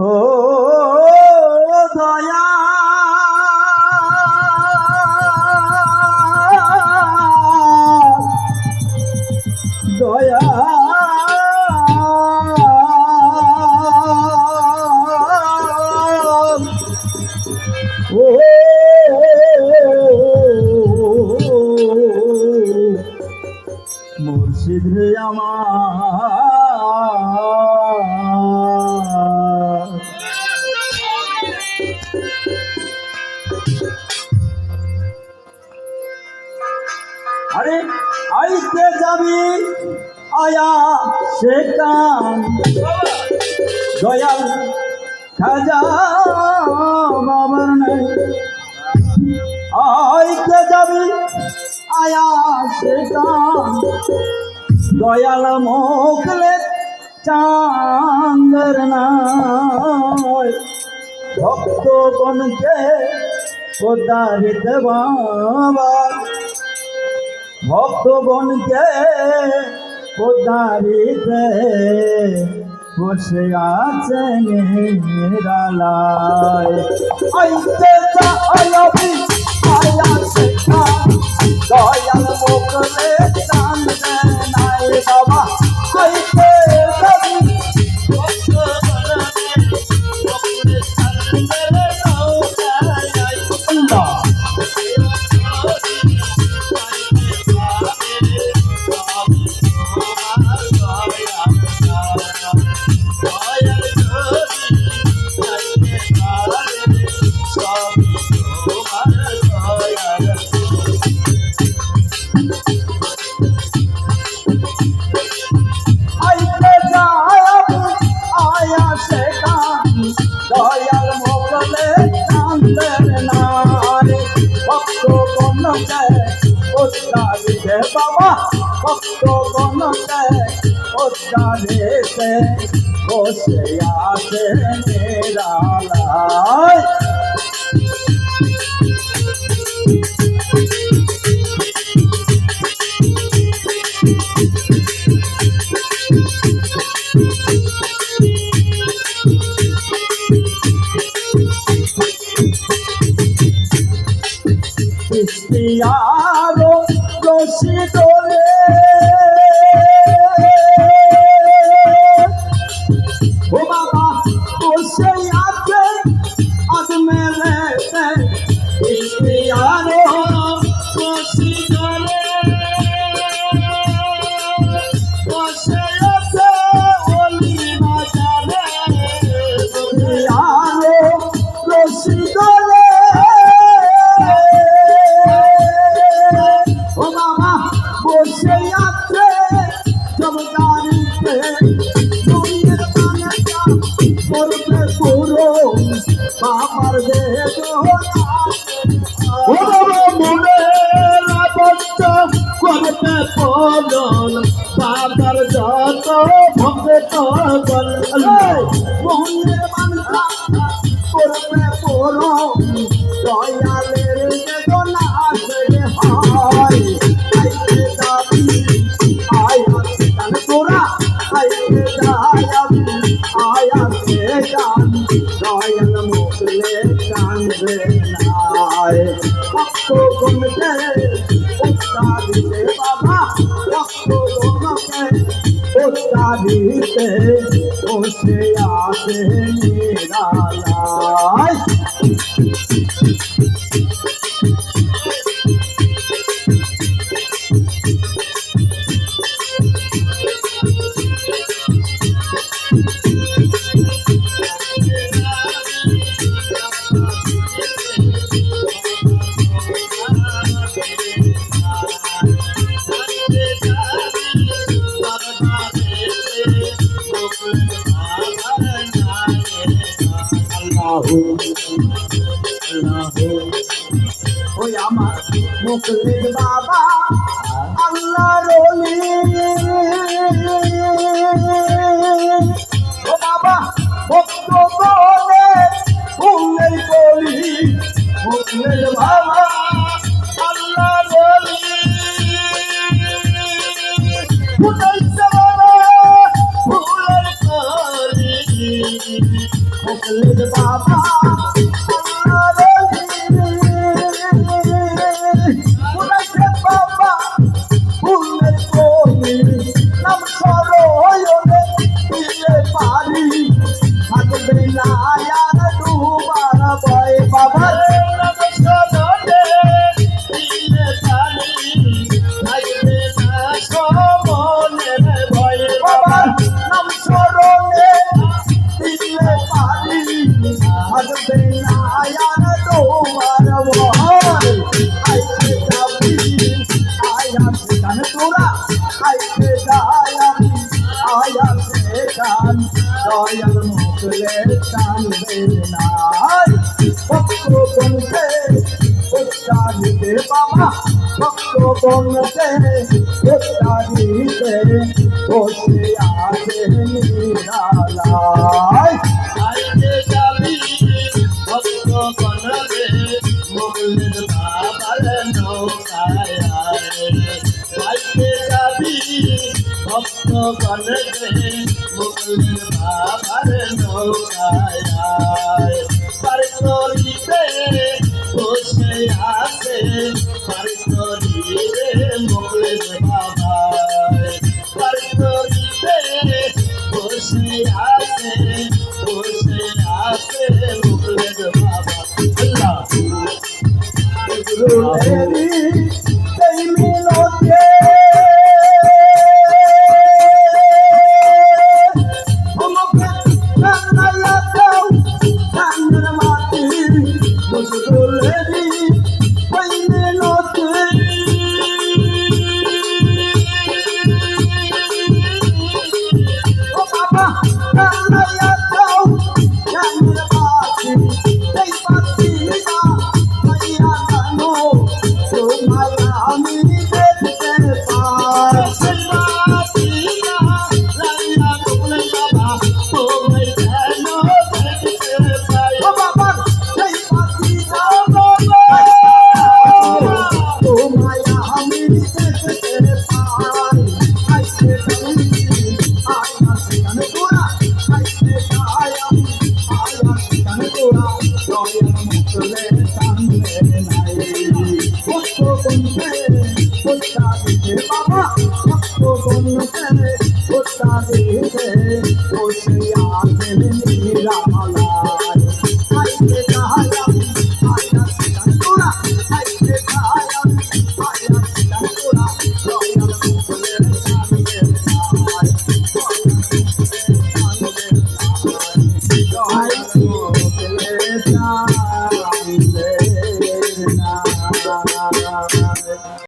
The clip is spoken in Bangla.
ও দয়া দয়া ও মুর্শিদ রে আমার আরে আইতে যাবি আয়া সে কান দয়াল খাজা বাবার নাই আইতে যাবি আয়া সে কান দয়াল মোকলে চাঁদের নাই ভক্তগণকে উদ্ধারিত বাবা ভক্তগণকে উদ্ধারিতে বসে আছেন নিরালায় আইতে যাবি আয়া সে কান দয়াল মোকলে চাঁদের নাই বাবা আইতে যাবি বাবা ভক্তগণকে উদ্ধারিতে বসে আছে নিরালায় ইস্তিয়ারো রশি দোলে ও বাবা বসে আছে আজ মেলে ইস্তিয়ারো রশি দোলে বসে আছে ওলি বাজারে ইস্তিয়ারো রশি দোলে বসে আছে জমদারিতে মনের মানটা করবে পুরো বাবার দেহ ও বাবা মনের বাচ্চা করবে পলন বাবার যত ভক্ত বল মনের মানটা করবে পুরো দয়ালের বেদনা আসলে হয় দয়াল মোকলে কান্দে নাই ভক্তগণকে উদ্ধারিতে বাবা ভক্তগণকে উদ্ধারিতে বসে আছে নিরালায় ওই আমার মুখলির বাবা আল্লাহ রলি ও বাবা ভক্ত বলে ফুলের বলি মুখলির বাবা আল্লাহ রলি ফুলের প্রাণ দয়াল মুখলে টানবে নাই ভক্ত বনতে উত্তারিতে বাবা ভক্ত বনতে উত্তারিতে বসে আছে নিরালায় আইতে যাবি ভক্ত বনরে মোগলের বাবার নৌকায় আইতে যাবি ভক্ত বনরে মোগলের বাবার নৌকায় পারতরিতে বসে আছে পারতরিতে মোগলের বাবা পারতরিতে বসে আছে মুখলের বাবা আল্লাহ গুরুদেবী এই মিলতে আমাকে জানাইয়া দাও কানের মাটি গুরুদেবী এই মিলতে ও বাবা জানাইয়া দাও কানের মাটি এই পাখিটা মাইয়া জানো তোমায় আমি দেখতে পাই ও বাবা এই পাখিটা তোমায় আমি দেখতে পাই আইতে তুমি আয়া সেখানে তোরা আইতে আয়া সেখানে তোরা দয়াল মুখলে টানবে নাই ভক্ত বনতে উত্তারিতে বাবা ভক্ত বনতে উত্তারিতে বসে আছে নিরালায় আইতে আয়া সেখানে তোরা আইতে আয়া সেখানে তোরা দয়াল মুখলে টানবে নাই দয়াল মুখলে টানবে নাই